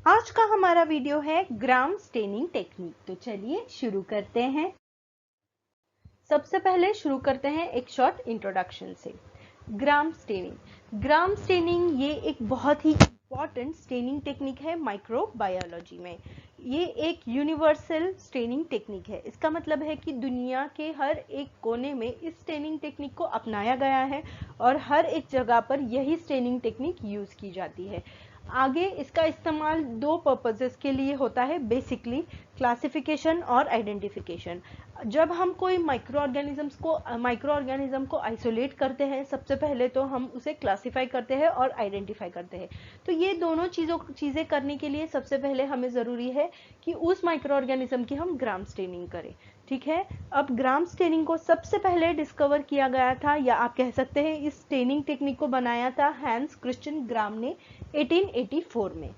आज का हमारा वीडियो है ग्राम स्टेनिंग टेक्निक। तो चलिए शुरू करते हैं। सबसे पहले शुरू करते हैं एक शॉर्ट इंट्रोडक्शन से। ग्राम स्टेनिंग ये एक बहुत ही इम्पॉर्टेंट स्टेनिंग टेक्निक है माइक्रोबायोलॉजी में। ये एक यूनिवर्सल स्टेनिंग टेक्निक है। इसका मतलब है कि दुनिया के हर एक कोने में इस स्टेनिंग टेक्निक को अपनाया गया है और हर एक जगह पर यही स्टेनिंग टेक्निक यूज की जाती है। आगे इसका इस्तेमाल दो पर्पसेस के लिए होता है, बेसिकली क्लासिफिकेशन और आइडेंटिफिकेशन। जब हम कोई माइक्रो ऑर्गेनिज्म को आइसोलेट करते हैं, सबसे पहले तो हम उसे क्लासिफाई करते हैं और आइडेंटिफाई करते हैं। तो ये दोनों चीजें करने के लिए सबसे पहले हमें जरूरी है कि उस माइक्रो ऑर्गेनिज्म की हम ग्राम स्टेनिंग करें। ठीक है, अब ग्राम स्टेनिंग को सबसे पहले डिस्कवर किया गया था, या आप कह सकते हैं इस स्टेनिंग टेक्निक को बनाया था हैंस क्रिश्चियन ग्राम ने 1884 में।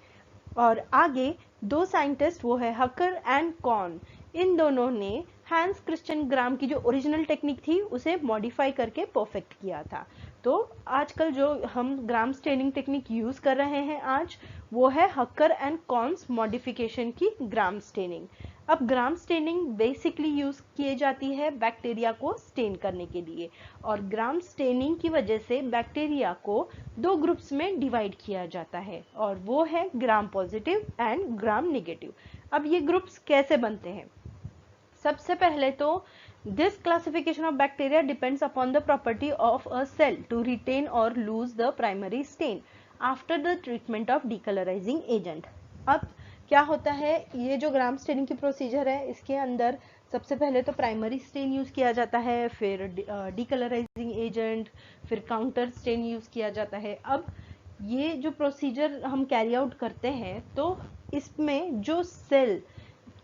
और आगे दो साइंटिस्ट, वो है हकर एंड कॉर्न, इन दोनों ने हैंस क्रिश्चियन ग्राम की जो ओरिजिनल टेक्निक थी उसे मॉडिफाई करके परफेक्ट किया था। तो आजकल जो हम ग्राम स्टेनिंग टेक्निक यूज कर रहे हैं आज, वो है हकर एंड कॉर्न्स मॉडिफिकेशन की ग्राम स्टेनिंग। अब ग्राम स्टेनिंग बेसिकली यूज की जाती है बैक्टीरिया को स्टेन करने के लिए, और ग्राम स्टेनिंग की वजह से बैक्टीरिया को दो ग्रुप्स में डिवाइड किया जाता है, और वो है gram positive and gram negative. अब ये ग्रुप्स कैसे बनते हैं? सबसे पहले तो this classification of bacteria depends upon the property of a cell to retain और lose the primary stain after the treatment of decolourising agent. अब क्या होता है, ये जो ग्राम स्टेनिंग की प्रोसीजर है, इसके अंदर सबसे पहले तो प्राइमरी स्टेन यूज किया जाता है, फिर डीकलराइजिंग एजेंट, फिर काउंटर स्टेन यूज किया जाता है। अब ये जो प्रोसीजर हम कैरी आउट करते हैं, तो इसमें जो सेल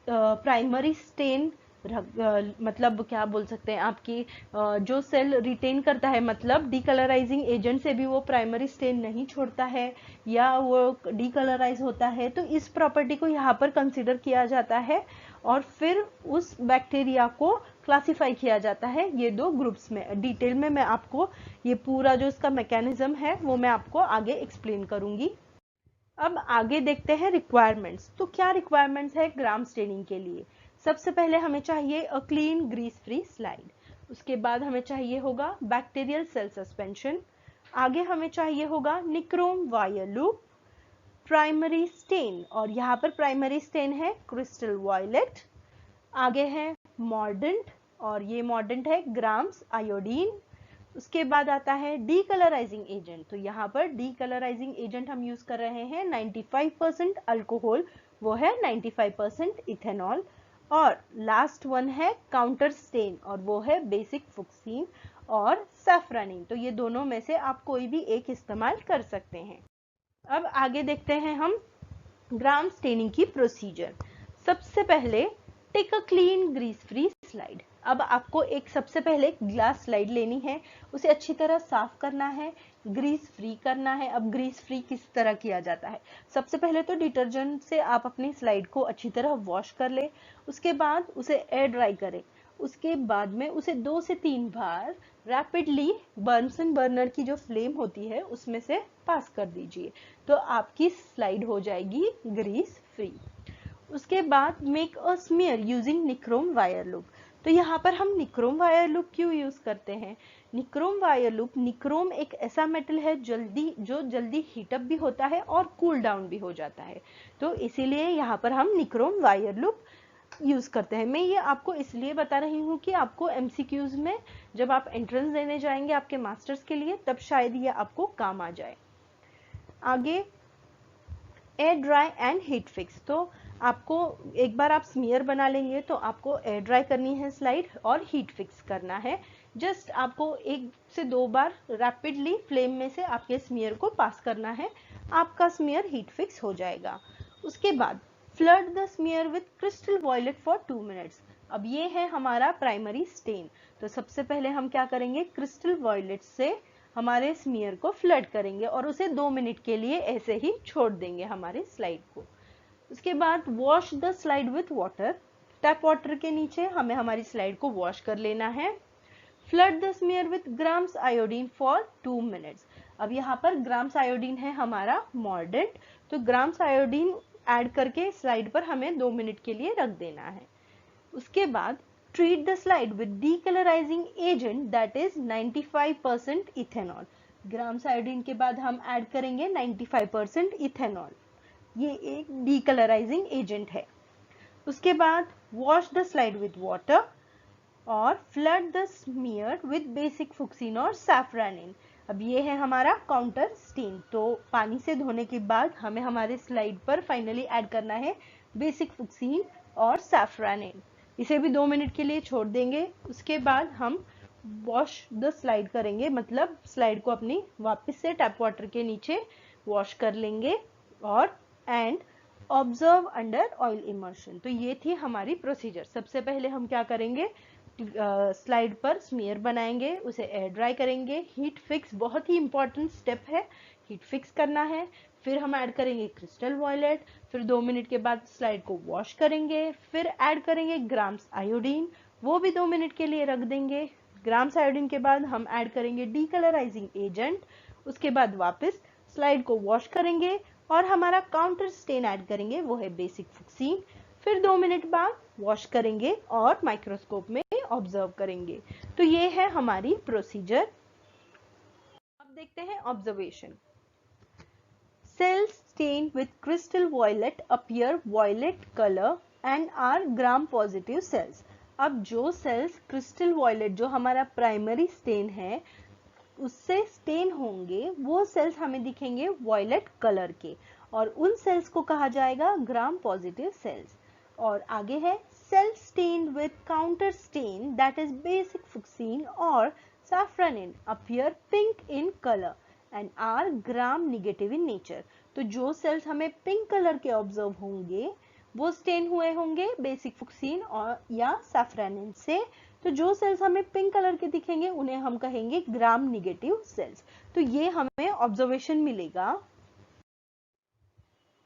प्राइमरी स्टेन मतलब क्या बोल सकते हैं, आपकी जो सेल रिटेन करता है, मतलब डीकलराइजिंग एजेंट से भी वो प्राइमरी स्टेन नहीं छोड़ता है या वो डीकलराइज होता है, तो इस प्रॉपर्टी को यहाँ पर कंसीडर किया जाता है और फिर उस बैक्टीरिया को क्लासिफाई किया जाता है ये दो ग्रुप्स में। डिटेल में मैं आपको ये पूरा जो इसका मैकेनिज्म है वो मैं आपको आगे एक्सप्लेन करूंगी। अब आगे देखते हैं रिक्वायरमेंट्स। तो क्या रिक्वायरमेंट्स है ग्राम स्टेनिंग के लिए? सबसे पहले हमें चाहिए a clean grease free slide, उसके बाद हमें चाहिए होगा बैक्टीरियल सेल सस्पेंशन, आगे हमें चाहिए होगा nichrome wire loop, primary stain, और यहाँ पर प्राइमरी स्टेन है क्रिस्टल वायलेट, आगे है मॉर्डेंट, और ये मॉर्डेंट है ग्राम्स आयोडीन, उसके बाद आता है डीकलराइजिंग एजेंट। तो यहाँ पर डीकलराइजिंग एजेंट हम यूज कर रहे हैं 95% अल्कोहल, वो है 95% इथेनॉल, और लास्ट वन है काउंटर स्टेन, और वो है बेसिक फुक्सीन और सैफरानिन। तो ये दोनों में से आप कोई भी एक इस्तेमाल कर सकते हैं। अब आगे देखते हैं हम ग्राम स्टेनिंग की प्रोसीजर। सबसे पहले take a clean grease free slide. अब आपको एक सबसे पहले ग्लास स्लाइड लेनी है, उसे अच्छी तरह साफ करना है, ग्रीस फ्री करना है। अब ग्रीस फ्री किस तरह किया जाता है? सबसे पहले तो डिटर्जेंट से आप अपनी स्लाइड को अच्छी तरह वॉश कर ले, उसके बाद उसे एयर ड्राई करें, उसके बाद में उसे 2 से 3 बार रैपिडली बर्नसन बर्नर की जो फ्लेम होती है उसमें से पास कर दीजिए, तो आपकी स्लाइड हो जाएगी ग्रीस फ्री। उसके बाद make a smear using nichrome wire loop. तो यहाँ पर हम निक्रोम वायर लूप क्यों यूज करते हैं? निक्रोम वायर लूप, निक्रोम एक ऐसा मेटल है जो जल्दी हीटअप भी होता है और कूल डाउन भी हो जाता है, तो इसीलिए यहाँ पर हम निक्रोम वायर लूप यूज करते हैं। मैं ये आपको इसलिए बता रही हूँ कि आपको एमसीक्यूज में जब आप एंट्रेंस देने जाएंगे आपके मास्टर्स के लिए, तब शायद ये आपको काम आ जाए। आगे air dry and heat fix. तो आपको एक बार आप स्मीयर बना लेंगे तो आपको एयर ड्राई करनी है स्लाइड और हीट फिक्स करना है। जस्ट आपको 1 से 2 बार रैपिडली फ्लेम में से आपके स्मीयर को पास करना है, आपका स्मीयर हीट फिक्स हो जाएगा। उसके बाद flood the smear with crystal violet for 2 minutes. अब ये है हमारा प्राइमरी स्टेन। तो सबसे पहले हम क्या करेंगे, क्रिस्टल वॉयलेट से हमारे स्मीयर को फ्लड करेंगे और उसे 2 मिनट के लिए ऐसे ही छोड़ देंगे हमारे स्लाइड को। उसके बाद wash the slide with water. Tap water के नीचे हमें हमारी स्लाइड को वॉश कर लेना है। Flood the smear with grams iodine for 2 minutes. अब यहाँ पर ग्राम्स आयोडीन है हमारा मॉर्डेंट, तो ग्राम्स आयोडीन ऐड करके स्लाइड पर हमें 2 मिनट के लिए रख देना है। उसके बाद treat the slide with डीकलराइजिंग agent that is 95% ethanol. Grams iodine के बाद हम ऐड करेंगे 95% इथेनॉल, ये एक डीकलराइजिंग एजेंट है। उसके बाद wash the slide with water और flood the smear with basic fuchsin और सैफ्रानिन। अब ये है हमारा काउंटर स्टेन। तो पानी से धोने के बाद हमें हमारे स्लाइड पर फाइनली ऐड करना है बेसिक फुक्सीन और सैफ्रानिन। इसे भी 2 मिनट के लिए छोड़ देंगे। उसके बाद हम वॉश द स्लाइड करेंगे, मतलब स्लाइड को अपनी वापस से टैप वाटर के नीचे वॉश कर लेंगे और and observe under oil immersion. तो ये थी हमारी प्रोसीजर। सबसे पहले हम क्या करेंगे, स्लाइड पर स्मीयर बनाएंगे, उसे एयर ड्राई करेंगे, हीट फिक्स, बहुत ही इंपॉर्टेंट स्टेप है, हीट फिक्स करना है। फिर हम ऐड करेंगे क्रिस्टल वॉयलेट, फिर 2 मिनट के बाद स्लाइड को वॉश करेंगे, फिर ऐड करेंगे ग्राम्स आयोडीन, वो भी 2 मिनट के लिए रख देंगे। ग्राम्स आयोडीन के बाद हम ऐड करेंगे डीकलराइजिंग एजेंट, उसके बाद वापस स्लाइड को वॉश करेंगे और हमारा काउंटर स्टेन ऐड करेंगे, वो है बेसिक फुक्सीन। फिर 2 मिनट बाद वॉश करेंगे और माइक्रोस्कोप में ऑब्जर्व करेंगे। तो ये है हमारी प्रोसीजर। अब देखते हैं observation. Cells stain with crystal violet appear violet colour and are gram positive cells. अब जो सेल्स क्रिस्टल वॉयलेट, जो हमारा प्राइमरी स्टेन है, उससे स्टेन होंगे, वो सेल्स हमें दिखेंगे वॉयलेट कलर के और उन सेल्स को कहा जाएगा ग्राम पॉजिटिव सेल्स। और आगे है cell stain with counter stain that is basic fuchsin और safranin appear pink in colour and are gram negative in nature. तो जो सेल्स हमें पिंक कलर के ऑब्जर्व होंगे वो स्टेन हुए होंगे बेसिक फुक्सीन और या सैफ्रानिन से। तो जो सेल्स हमें पिंक कलर के दिखेंगे उन्हें हम कहेंगे ग्राम निगेटिव सेल्स। तो ये हमें ऑब्जर्वेशन मिलेगा।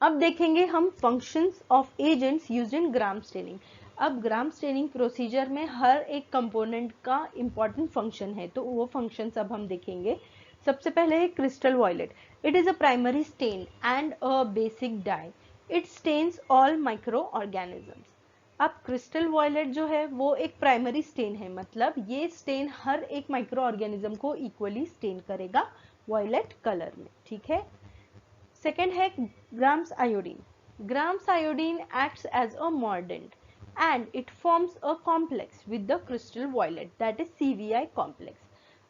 अब देखेंगे हम functions of agents used in gram staining. अब ग्राम स्टेनिंग प्रोसीजर में हर एक कंपोनेंट का इंपॉर्टेंट फंक्शन है, तो वो फंक्शंस अब हम देखेंगे। सबसे पहले है crystal violet. It is a primary stain and a basic dye. It stains all micro organisms. अब क्रिस्टल वॉयलेट जो है वो एक प्राइमरी स्टेन है, मतलब ये स्टेन हर एक माइक्रो ऑर्गेनिज्म को इक्वली स्टेन करेगा वॉयलेट कलर में, ठीक है। सेकेंड है grams iodine. Grams iodine acts as a mordant and it forms a complex with the crystal violet, that is CVI complex.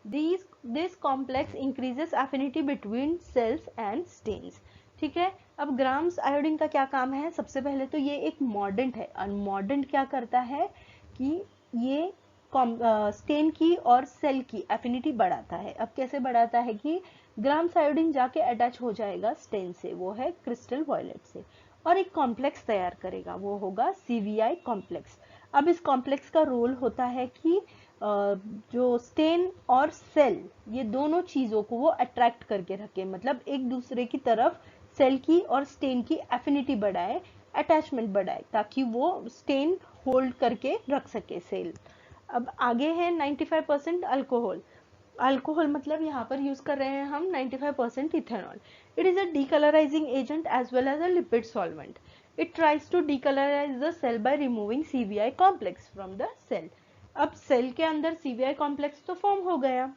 This complex increases affinity between cells and stains. ठीक है। अब grams iodine का क्या काम है, सबसे पहले तो ये एक मॉर्डेंट है और मॉर्डेंट क्या करता है कि ये स्टेन की और सेल की एफिनिटी बढ़ाता है। अब कैसे बढ़ाता है कि ग्राम्स आयोडीन जाके अटैच हो जाएगा स्टेन से, वो है क्रिस्टल वॉयलेट से, और एक कॉम्प्लेक्स तैयार करेगा, वो होगा सीवीआई कॉम्प्लेक्स। अब इस कॉम्प्लेक्स का रोल होता है कि जो स्टेन और सेल, ये दोनों चीजों को वो अट्रैक्ट करके रखे, मतलब एक दूसरे की तरफ सेल की और स्टेन की एफिनिटी बढ़ाए, अटैचमेंट बढ़ाए, ताकि वो स्टेन होल्ड करके रख सके सेल। अब आगे है 95% अल्कोहल। अल्कोहल मतलब यहाँ पर यूज कर रहे हैं हम 95% ethanol. It is a decolourising agent as well as a lipid solvent. It tries to decolourise the cell by removing CVI complex from the cell. अब सेल के अंदर सीवीआई कॉम्प्लेक्स तो फॉर्म हो गया।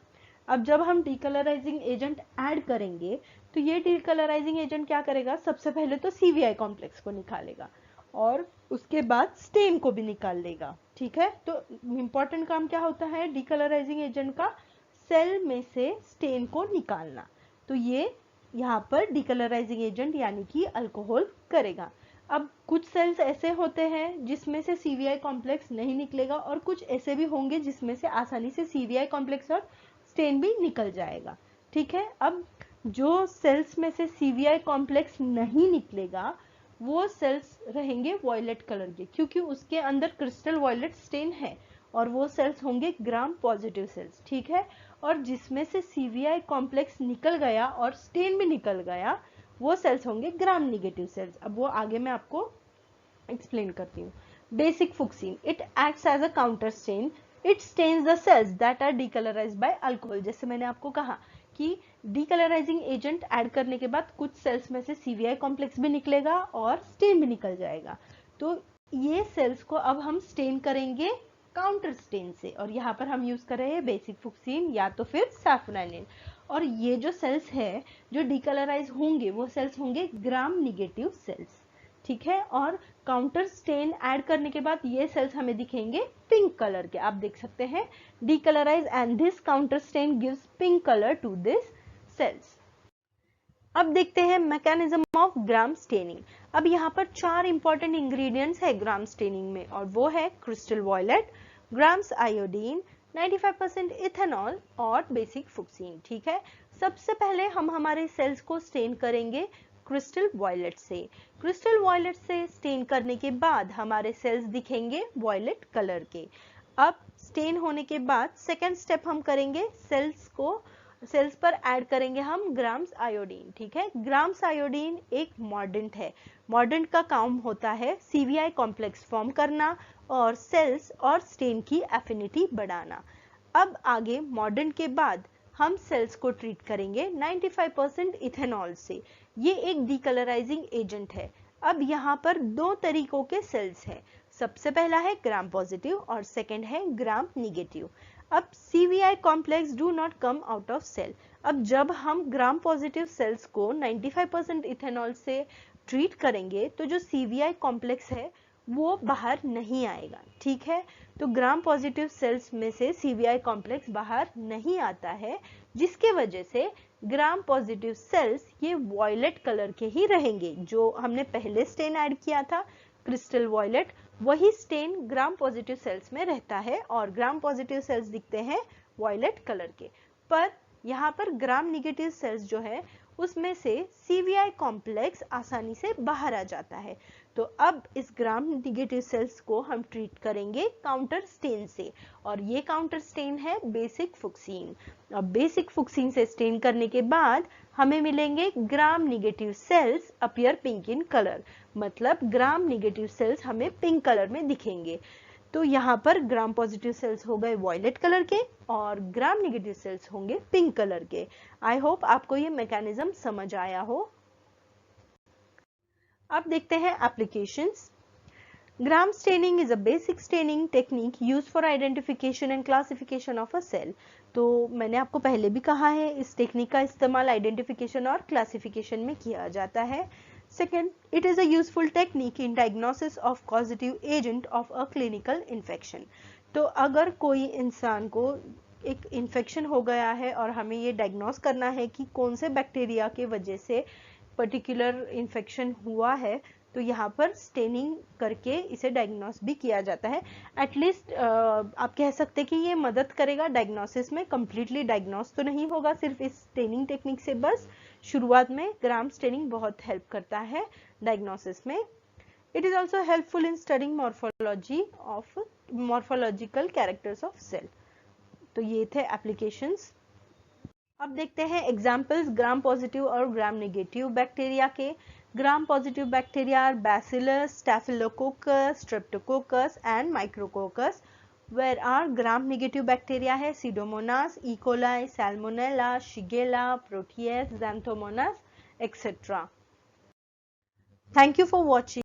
अब जब हम डीकलराइजिंग एजेंट ऐड करेंगे तो ये डीकलराइजिंग एजेंट क्या करेगा, सबसे पहले तो सीवीआई कॉम्प्लेक्स को निकालेगा और उसके बाद स्टेन को भी निकाल देगा, ठीक है। तो इंपॉर्टेंट काम क्या होता है डीकलराइजिंग एजेंट का, सेल में से स्टेन को निकालना। तो ये यहाँ पर डीकलराइजिंग एजेंट यानी कि अल्कोहल करेगा। अब कुछ सेल्स ऐसे होते हैं जिसमें से सीवीआई कॉम्प्लेक्स नहीं निकलेगा और कुछ ऐसे भी होंगे जिसमें से आसानी से सीवीआई कॉम्प्लेक्स और स्टेन भी निकल जाएगा, ठीक है। अब जो सेल्स में से सीवीआई कॉम्प्लेक्स नहीं निकलेगा वो सेल्स रहेंगे वॉयलेट कलर के, क्योंकि उसके अंदर क्रिस्टल वॉयलेट स्टेन है और वो सेल्स होंगे ग्राम पॉजिटिव सेल्स, ठीक है। और जिसमें से सीवीआई कॉम्प्लेक्स निकल गया और स्टेन भी निकल गया वो सेल्स होंगे ग्राम निगेटिव सेल्स। अब वो आगे मैं आपको एक्सप्लेन करती हूँ। Basic fuchsin, it acts as a counter stain. It stains the cells that are decolourised by alcohol. जैसे मैंने आपको कहा कि डीकलराइजिंग एजेंट ऐड करने के बाद कुछ सेल्स में से सीवीआई कॉम्प्लेक्स भी निकलेगा और स्टेन भी निकल जाएगा। तो ये सेल्स को अब हम स्टेन करेंगे काउंटर स्टेन से, और यहाँ पर हम यूज कर रहे हैं बेसिक फुक्सीन या तो फिर सैफरनिन। और ये जो सेल्स है जो डीकलराइज होंगे वो सेल्स होंगे ग्राम निगेटिव सेल्स, ठीक है। और काउंटर स्टेन ऐड करने के बाद ये सेल्स हमें दिखेंगे पिंक कलर के, आप देख सकते हैं decolourise and this counter stain gives pink colour to this cells. अब देखते हैं मैकेनिज्म ऑफ ग्राम स्टेनिंग। अब यहाँ पर 4 इंपॉर्टेंट इंग्रेडिएंट्स है ग्राम स्टेनिंग में, और वो है crystal violet, Gram's iodine, 95% ethanol और बेसिक फुक्सीन, ठीक है। सबसे पहले हम हमारे सेल्स को स्टेन करेंगे क्रिस्टल वॉयलेट से। क्रिस्टल वॉयलेट से स्टेन करने के बाद हमारे सेल्स दिखेंगे वॉयलेट कलर के। अब स्टेन होने के बाद सेकेंड स्टेप हम करेंगे, सेल्स पर ऐड करेंगे हम ग्राम्स आयोडीन, ठीक है। ग्राम्स आयोडीन एक मॉर्डेंट है। मॉर्डेंट का काम होता है सीवीआई कॉम्प्लेक्स फॉर्म करना और सेल्स और स्टेन की एफिनिटी बढ़ाना। अब आगे मॉर्डेंट के बाद हम सेल्स को ट्रीट करेंगे 95% इथेनॉल से। ये एक डीकलराइजिंग एजेंट है। अब यहाँ पर 2 तरीकों के सेल्स हैं। सबसे पहला है ग्राम पॉजिटिव और सेकंड है ग्राम निगेटिव। अब CVI complex do not come out of cell. अब जब हम ग्राम पॉजिटिव सेल्स को 95% इथेनॉल से ट्रीट करेंगे तो जो सीवीआई कॉम्प्लेक्स है वो बाहर नहीं आएगा, ठीक है। तो ग्राम पॉजिटिव सेल्स में से सीवीआई कॉम्प्लेक्स बाहर नहीं आता है, जिसके वजह से ग्राम पॉजिटिव सेल्स ये वॉयलेट कलर के ही रहेंगे। जो हमने पहले स्टेन ऐड किया था क्रिस्टल वॉयलेट, वही स्टेन ग्राम पॉजिटिव सेल्स में रहता है और ग्राम पॉजिटिव सेल्स दिखते हैं वॉयलेट कलर के। पर यहाँ पर ग्राम निगेटिव सेल्स जो है उसमें से सीवीआई कॉम्प्लेक्स आसानी से बाहर आ जाता है। तो अब इस ग्राम निगेटिव सेल्स को हम ट्रीट करेंगे काउंटर स्टेन से, और ये काउंटर स्टेन है बेसिक फुक्सीन। अब बेसिक फुक्सीन से स्टेन करने के बाद हमें मिलेंगे Gram negative cells appear pink in colour, मतलब ग्राम निगेटिव सेल्स हमें पिंक कलर में दिखेंगे। तो यहाँ पर ग्राम पॉजिटिव सेल्स हो गए वॉयलेट कलर के और ग्राम निगेटिव सेल्स होंगे पिंक कलर के। आई होप आपको ये मैकेनिज्म समझ आया हो। अब देखते हैं applications. Gram staining is a basic staining technique used for identification and classification of a cell. तो मैंने आपको पहले भी कहा है इस टेक्निक का इस्तेमाल आइडेंटिफिकेशन और क्लासिफिकेशन में किया जाता है। Second, it is a useful technique in diagnosis of causative agent of a clinical infection. तो अगर कोई इंसान को एक इन्फेक्शन हो गया है और हमें ये डायग्नोस करना है कि कौन से बैक्टीरिया के वजह से पर्टिकुलर इन्फेक्शन हुआ है, तो यहाँ पर स्टेनिंग करके इसे डायग्नोस भी किया जाता है। एटलीस्ट आप कह सकते हैं कि ये मदद करेगा डायग्नोसिस में। कंप्लीटली डायग्नोस तो नहीं होगा सिर्फ इस स्टेनिंग टेक्निक से, बस शुरुआत में ग्राम स्टेनिंग बहुत हेल्प करता है डायग्नोसिस में। It is also helpful in studying morphological characters of cell. तो ये थे एप्लीकेशंस। अब देखते हैं एग्जाम्पल्स ग्राम पॉजिटिव और ग्राम नेगेटिव बैक्टीरिया के। Gram positive bacteria are bacillus, staphylococcus, streptococcus and micrococcus. Where are gram negative bacteria है pseudomonas, E coli, salmonella, shigella, proteus, xanthomonas etcetera. Thank you for watching.